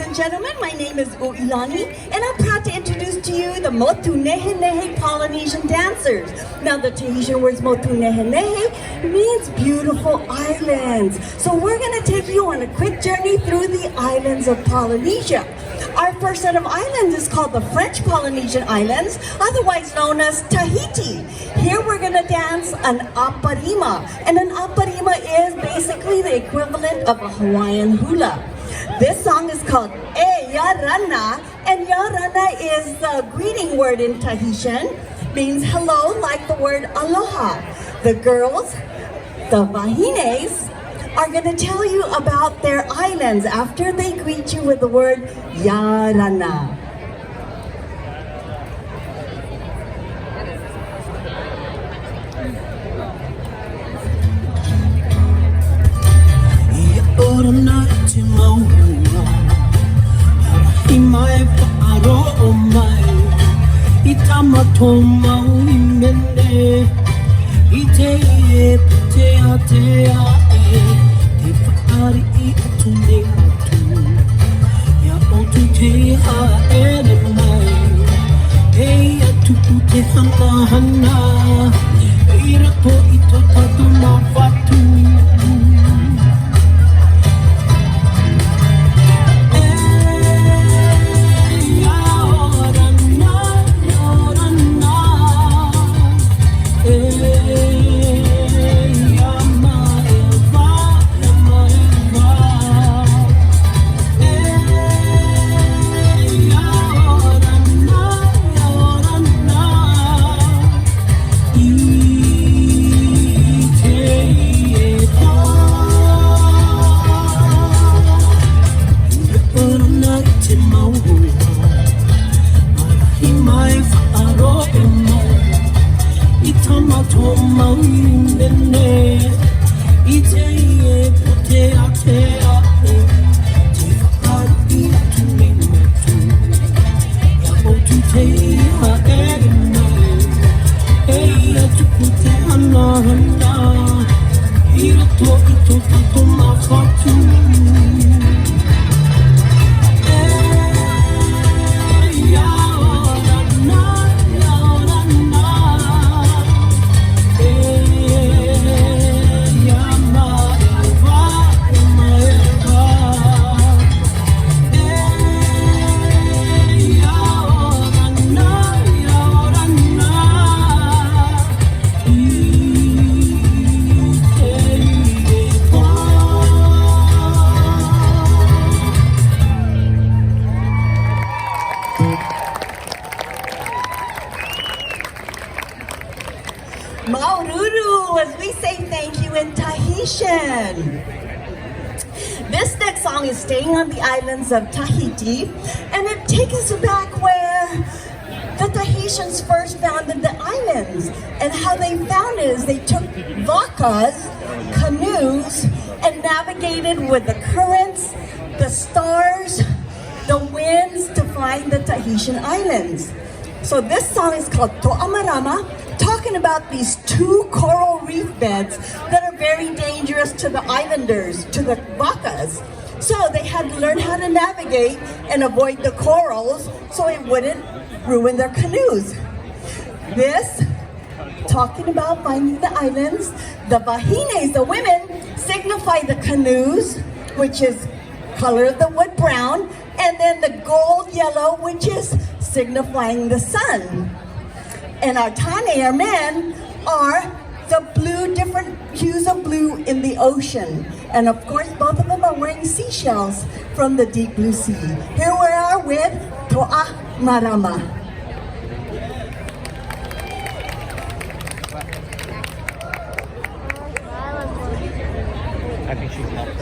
and gentlemen, my name is Uilani, and I'm proud to introduce to you the Motu Nehenehe Polynesian dancers. Now, the Tahitian words Motu Nehenehe means beautiful islands. So we're going to take you on a quick journey through the islands of Polynesia. Our first set of islands is called the French Polynesian Islands, otherwise known as Tahiti. Here we're going to dance an aparima, and an aparima is basically the equivalent of a Hawaiian hula. This song is called E Yarana, and Yarana is the greeting word in Tahitian, means hello, like the word aloha. The girls, the vahines, are going to tell you about their islands after they greet you with the word Yarana. Maururu, as we say thank you in Tahitian. This next song is staying on the islands of Tahiti, and it takes us back where the Tahitians first founded the islands. And how they found it is they took vacas, canoes, and navigated with the currents, the stars, the winds to find the Tahitian islands. So this song is called To'amarama, talking about these two coral reef beds that are very dangerous to the islanders, to the vacas. So they had to learn how to navigate and avoid the corals so it wouldn't ruin their canoes. This, talking about finding the islands, the vahines, the women, signify the canoes, which is color of the wood brown, and then the gold yellow, which is signifying the sun. And our tane, our men, are the blue, different hues of blue in the ocean. And of course, both of them are wearing seashells from the deep blue sea. Here we are with To'a Marama. I think she's next.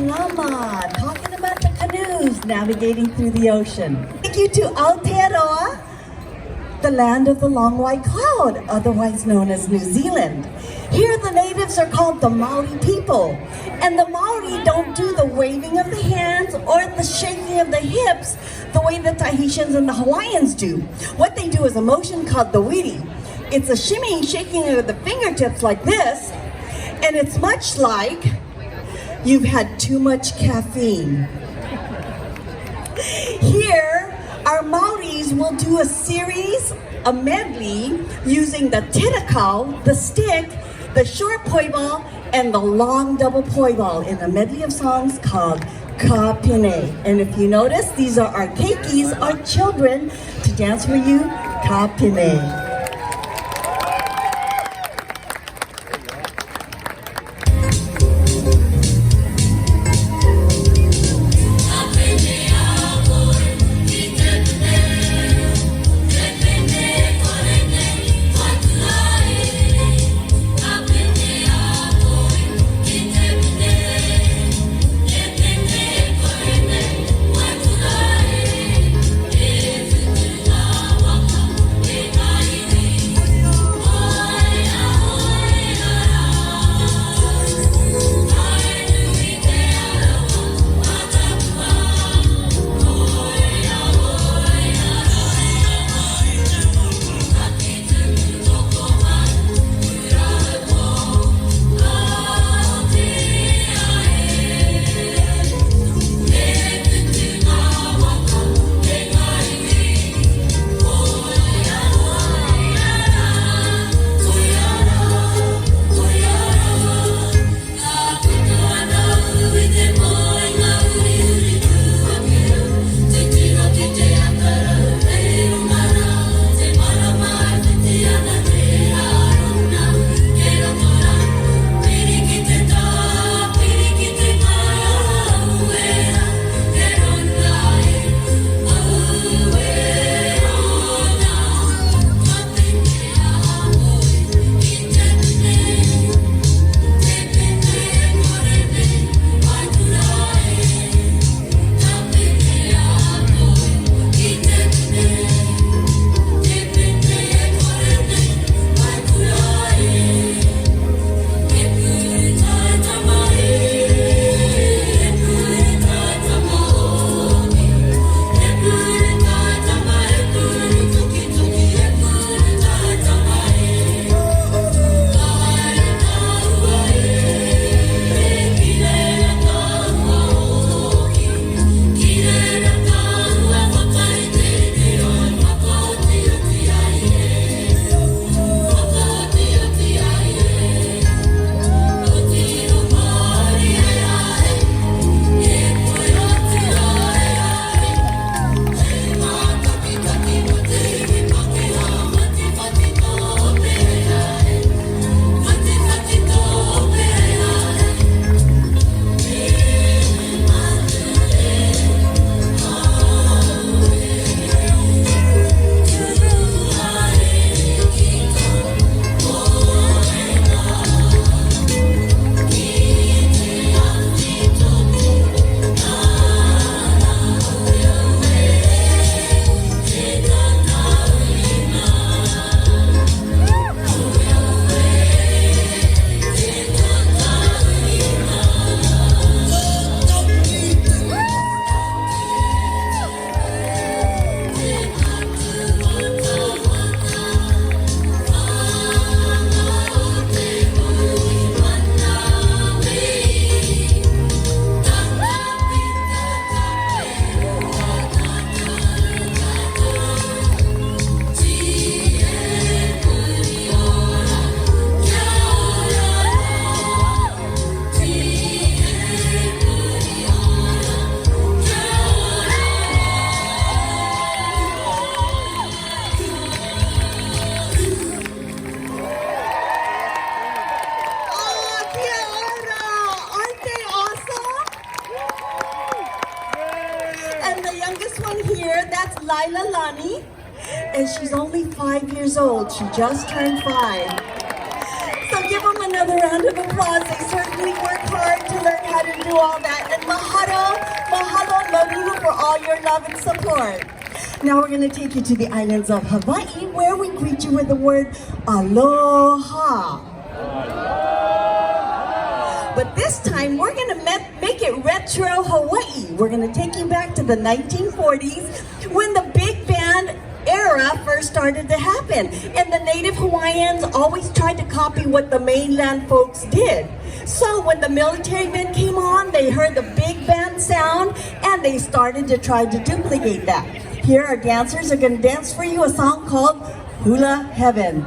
Lama, talking about the canoes navigating through the ocean. Thank you to Aotearoa, the land of the long white cloud, otherwise known as New Zealand. Here the natives are called the Maori people. And the Maori don't do the waving of the hands or the shaking of the hips the way the Tahitians and the Hawaiians do. What they do is a motion called the wiri. It's a shimmying, shaking of the fingertips like this, and it's much like you've had too much caffeine. Here, our Maoris will do a series, a medley, using the titikau, the stick, the short poi ball, and the long double poi ball in a medley of songs called Ka Pine. And if you notice, these are our keikis, our children, to dance for you, Ka Pine. Laila Lani, and she's only 5 years old. She just turned 5. So give them another round of applause. They certainly work hard to learn how to do all that. all your love and support. Now we're going to take you to the islands of Hawaii, where we greet you with the word aloha. But this time we're going to make it retro Hawaii. We're going to take you back to the 1940s when the big band era first started to happen. And the native Hawaiians always tried to copy what the mainland folks did. So when the military men came on, they heard the big band sound and they started to try to duplicate that. Here our dancers are going to dance for you a song called Hula Heaven.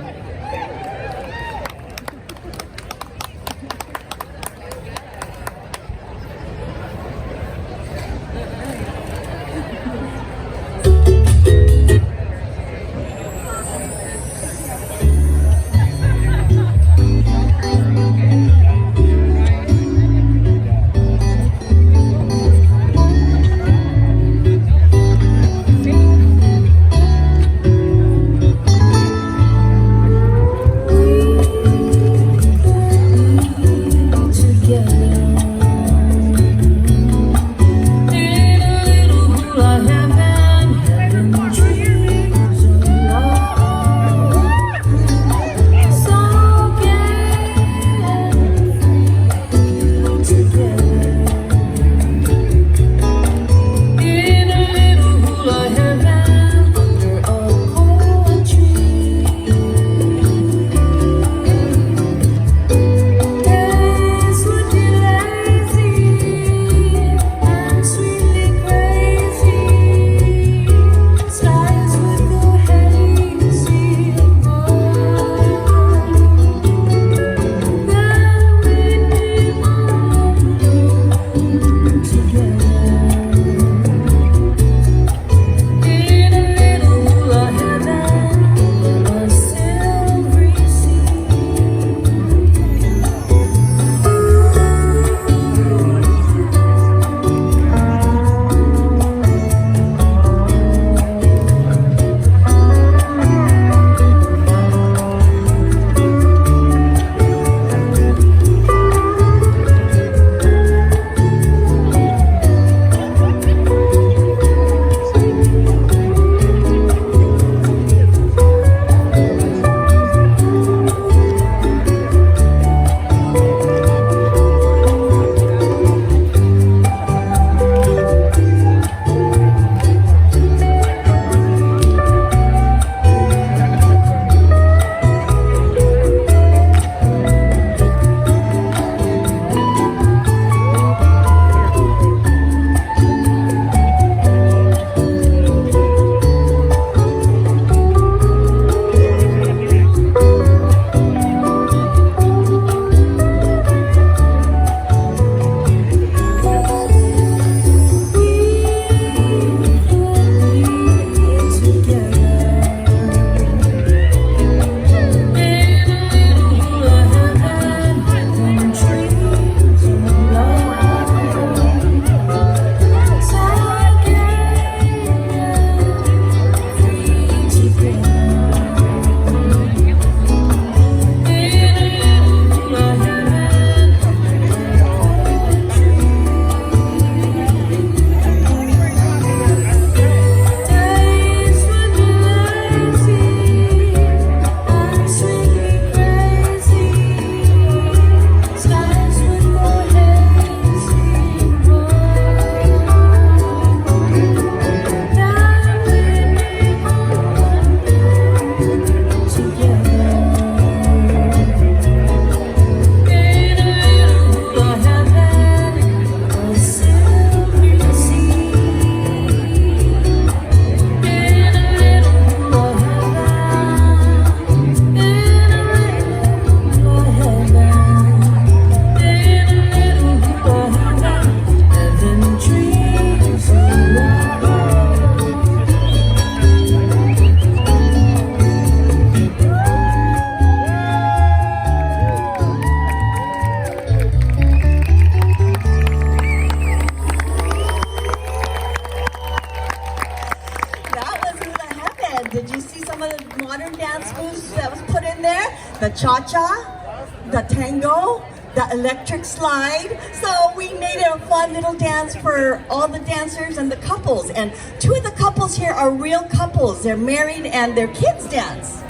modern dance moves that was put in there. The cha-cha, the tango, the electric slide. So we made it a fun little dance for all the dancers and the couples. And two of the couples here are real couples. They're married and their kids dance.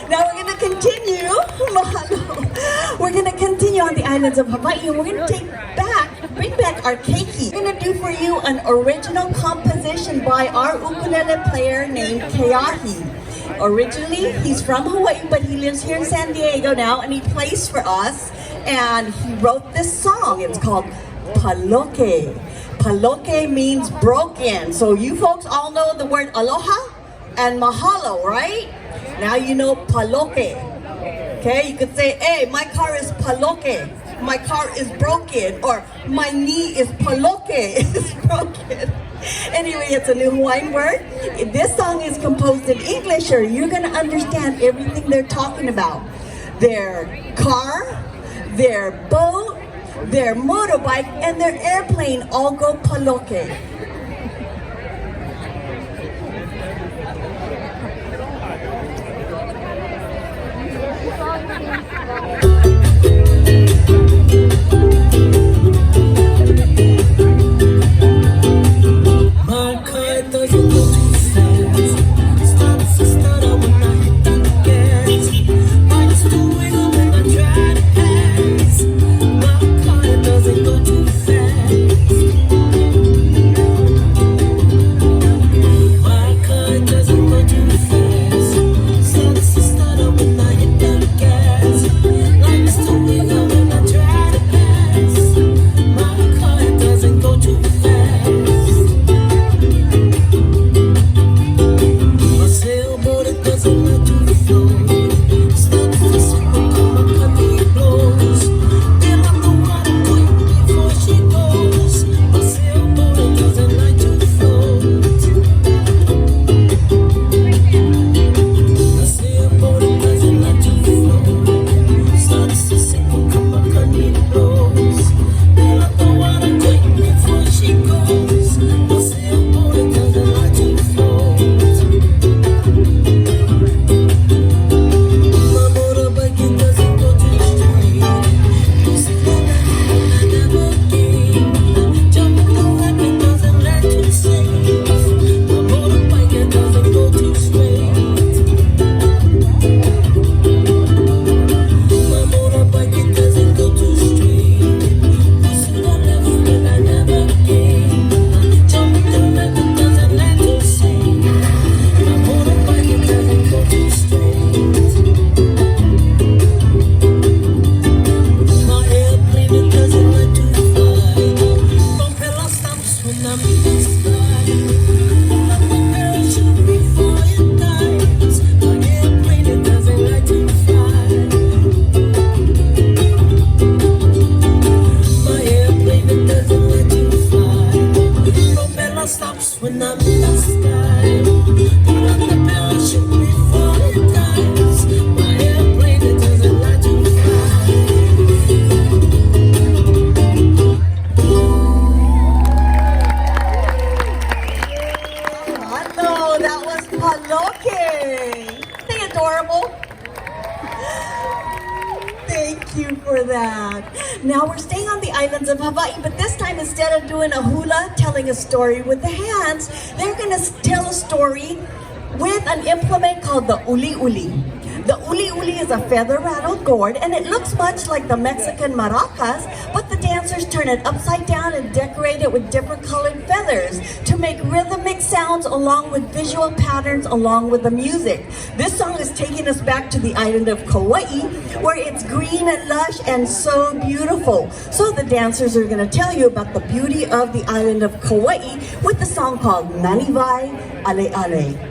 Now we're going to continue. Mahalo. We're going to continue on the islands of Hawaii, and we're going to bring back our keiki. We're going to do for you an original composition by our ukulele player named Keahi. Originally, he's from Hawaii, but he lives here in San Diego now, and he plays for us. And he wrote this song. It's called Paloke. Paloke means broken. So you folks all know the word aloha and mahalo, right? Now you know paloke. Okay, you could say, hey, my car is paloke. My car is broken. Or my knee is paloke. It's broken. Anyway, it's a new Hawaiian word. This song is composed in English, or you're going to understand everything they're talking about. Their car, their boat, their motorbike, and their airplane all go paloke. Now we're staying on the islands of Hawaii, but this time instead of doing a hula, telling a story with the hands, they're going to tell a story with an implement called the uli uli. The uli uli is a feather rattled gourd, and it looks much like the Mexican maracas, but the dancers turn it upside down and decorate it with different colored feathers to make rhythmic sounds along with visual patterns along with the music. This song is taking us back to the island of Kauai, where it's green and lush and so beautiful. So the dancers are going to tell you about the beauty of the island of Kauai with the song called Nanivai Ale Ale.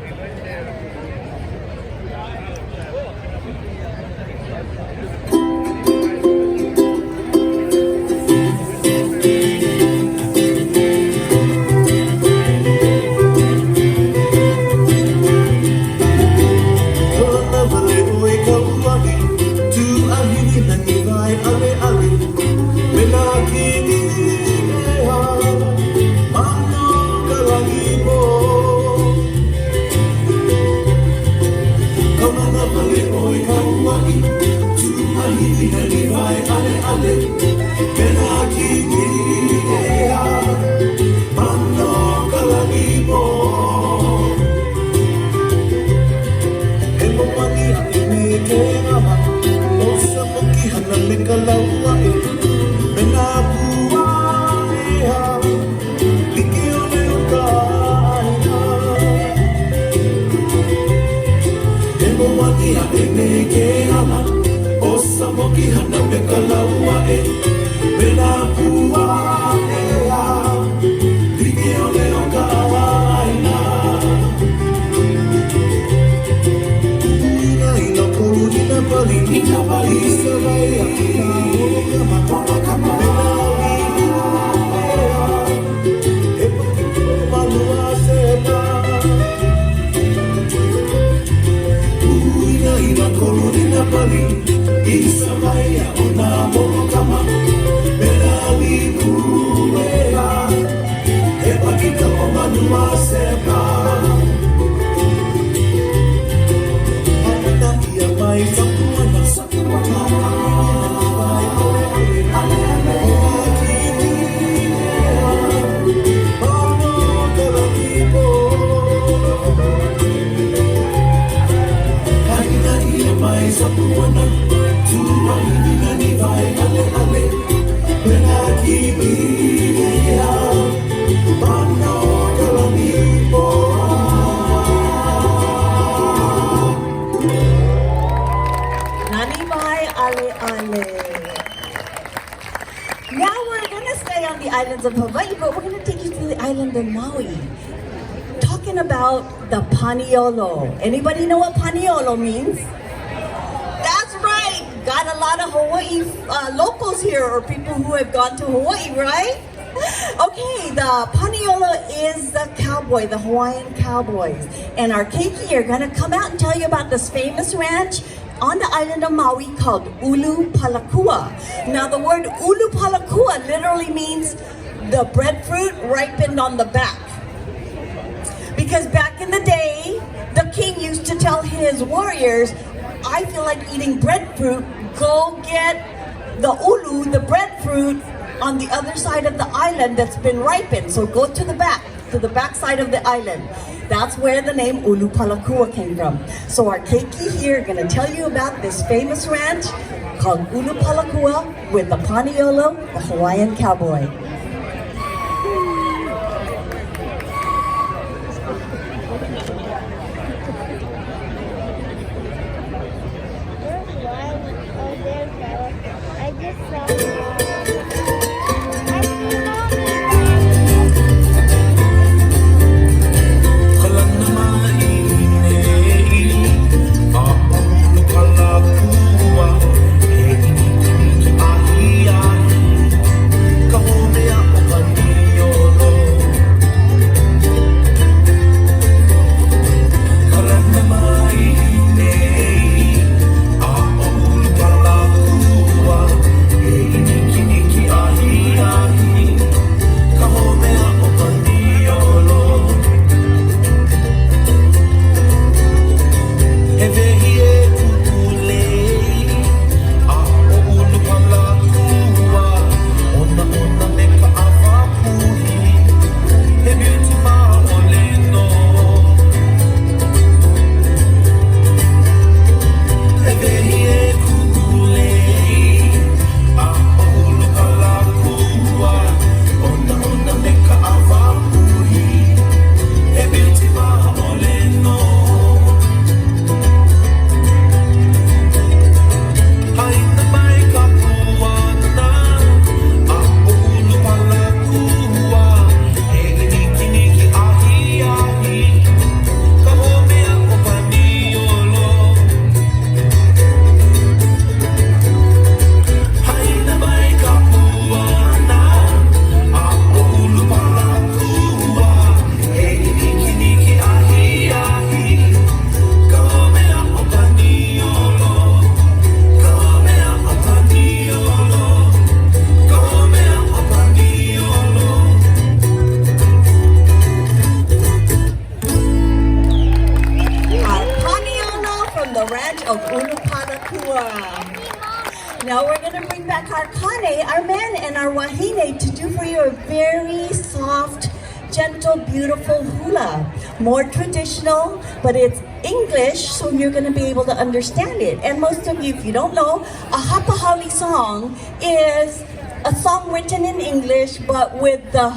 Watia e me ke ala o samoki hana me ka laua e Pena pua e a Riki o leo ka awaina Ina ina kuru ina pali Ina pali Isa vai a ina oro ka matona ka Pena wiku e a E pakiko malua sena Ina kolorina pali Isa vai a ona moro kama Mera wiku ea E pakita o manua sepa Hakata ia mai sakuana Sakuana Vai ale ale ale Oa kiki ea Mano kala kipo Mai sapuana tua ina ni vai ale ale pena kiki ya mano kalani po Nani mai ale ale. Now we're gonna stay on the islands of Hawaii, but we're gonna take you to the island of Maui. Talking about the paniolo. Anybody know what paniolo means? Got a lot of Hawaii locals here, or people who have gone to Hawaii, right? Okay, the paniolo is the cowboy, the Hawaiian cowboys. And our keiki are gonna come out and tell you about this famous ranch on the island of Maui called Ulu Palakua. Now the word Ulu Palakua literally means the breadfruit ripened on the back. Because back in the day, the king used to tell his warriors, I feel like eating breadfruit, go get the ulu, the breadfruit, on the other side of the island that's been ripened. So go to the back side of the island. That's where the name Ulu Palakua came from. So our keiki here are gonna tell you about this famous ranch called Ulu Palakua with the paniolo, the Hawaiian cowboy. Now we're going to bring back our kane, our men, and our wahine to do for you a very soft, gentle, beautiful hula. More traditional, but it's English, so you're going to be able to understand it. And most of you, if you don't know, a hapahali song is a song written in English, but with the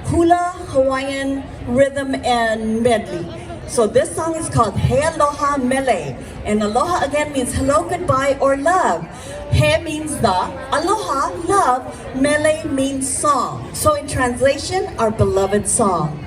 hula Hawaiian rhythm and medley. So this song is called He Aloha Mele. And aloha again means hello, goodbye, or love. He means the, aloha, love, mele means song. So in translation, our beloved song.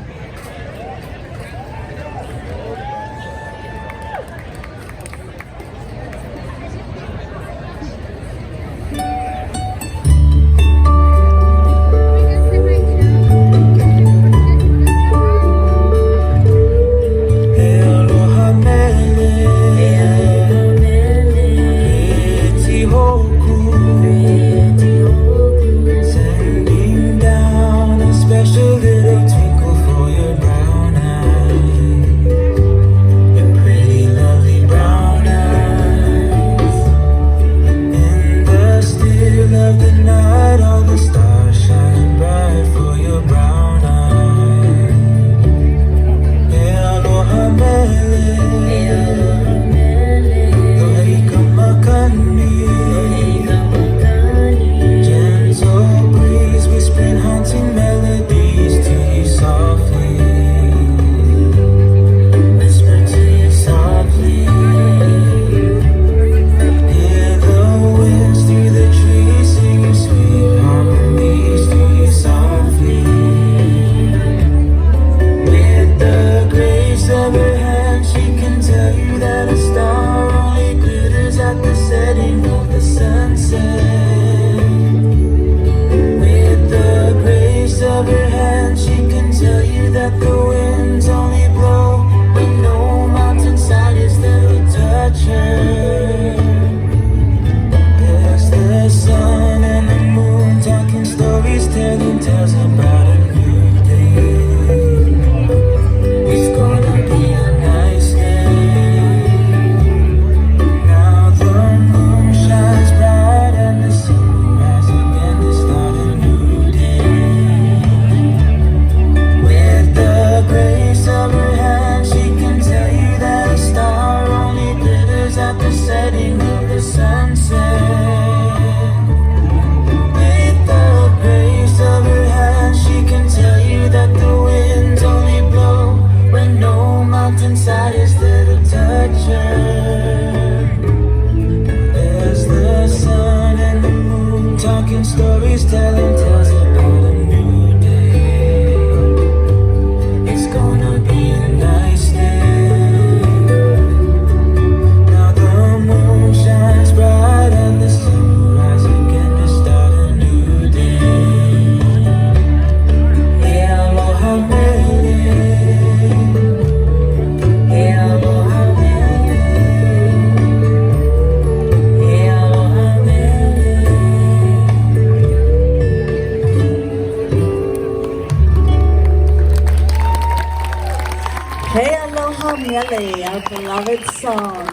Our beloved song.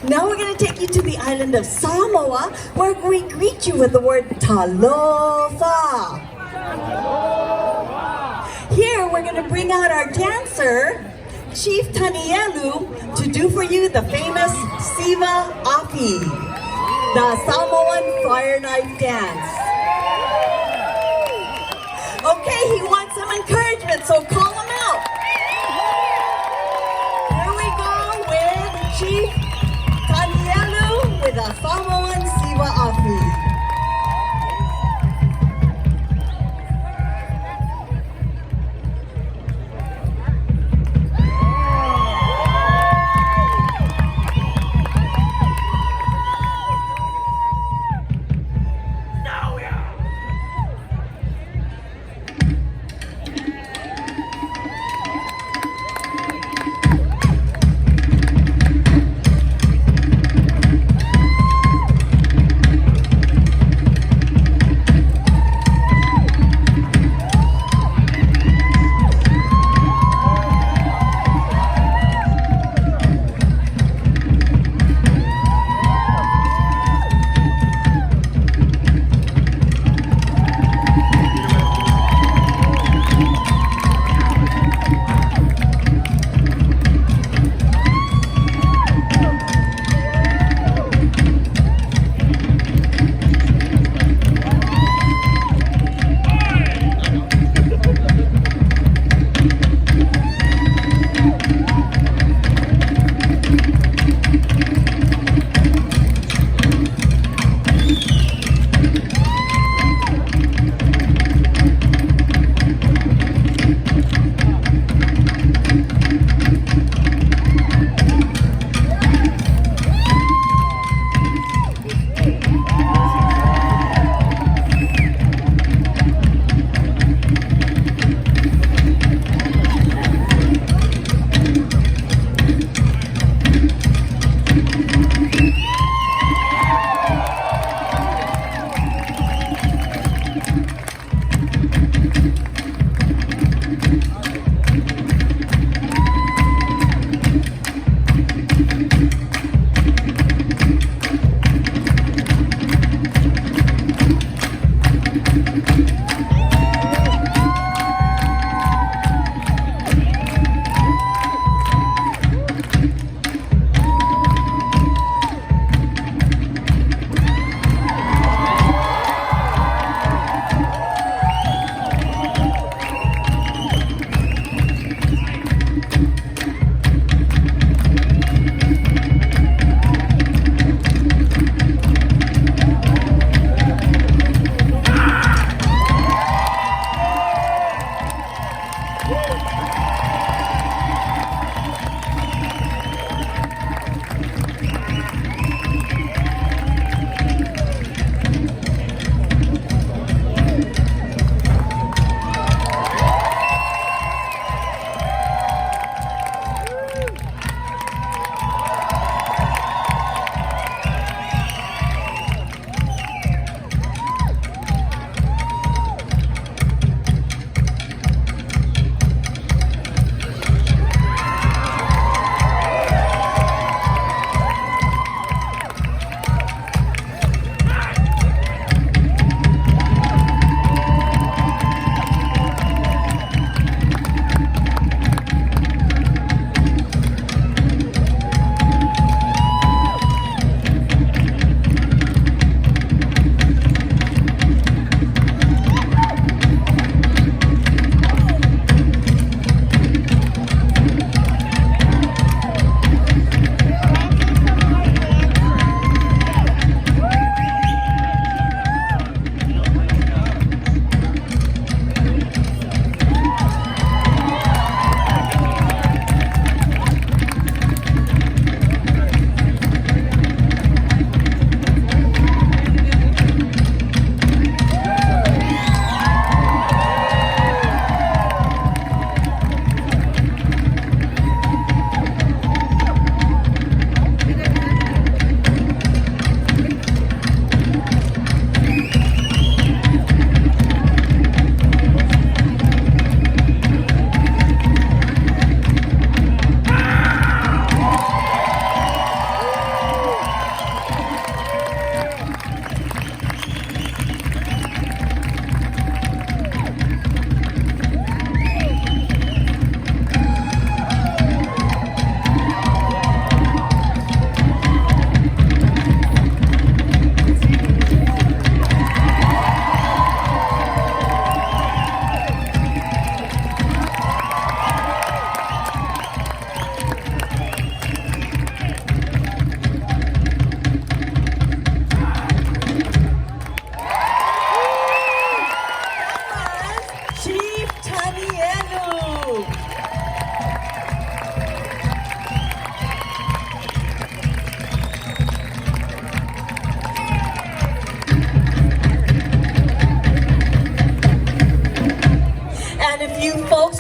Now we're going to take you to the island of Samoa, where we greet you with the word talofa. Here we're going to bring out our dancer, Chief Tanielu, to do for you the famous Siva Api, the Samoan fire knife dance. Okay, he wants some encouragement, so call him out. Chief Tanielu with a Samoan Siva Api. Now we are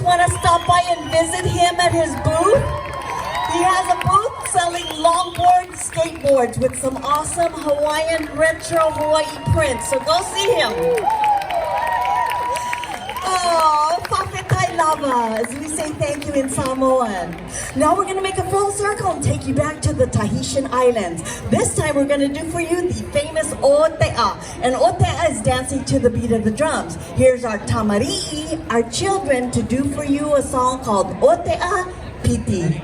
want to stop by and visit him at his booth. He has a booth selling longboard skateboards with some awesome Hawaiian retro Hawaii prints. So go see him. Oh, Whawhetai lava, as we say thank you in Samoan. Now we're going to make a full circle and take you back to the Tahitian Islands. This time we're going to do for you the famous Otea. And Otea is dancing to the beat of the drums. Here's our Tamari'i, our children, to do for you a song called Otea Piti.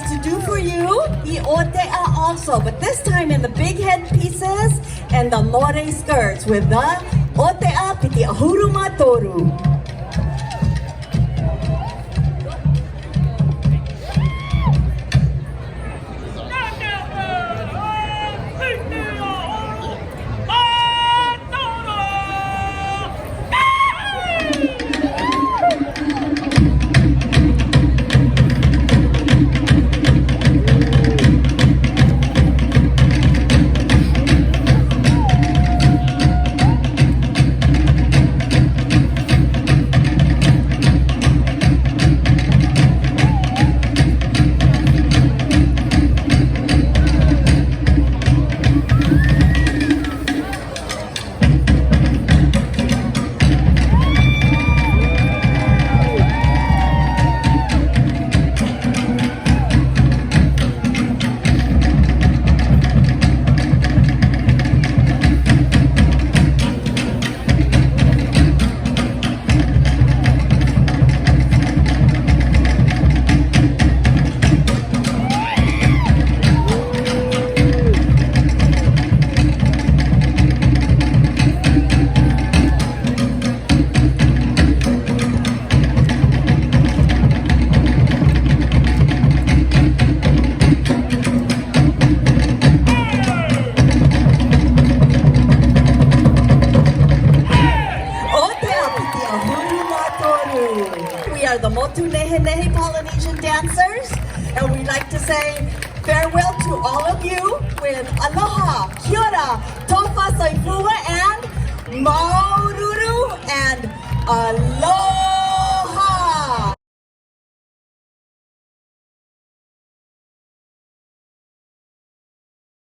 To do for you the Otea also, but this time in the big head pieces and the more skirts with the Otea Piti Ahuruma Toru. We are the Motu Nehenehe Polynesian dancers, and we'd like to say farewell to all of you.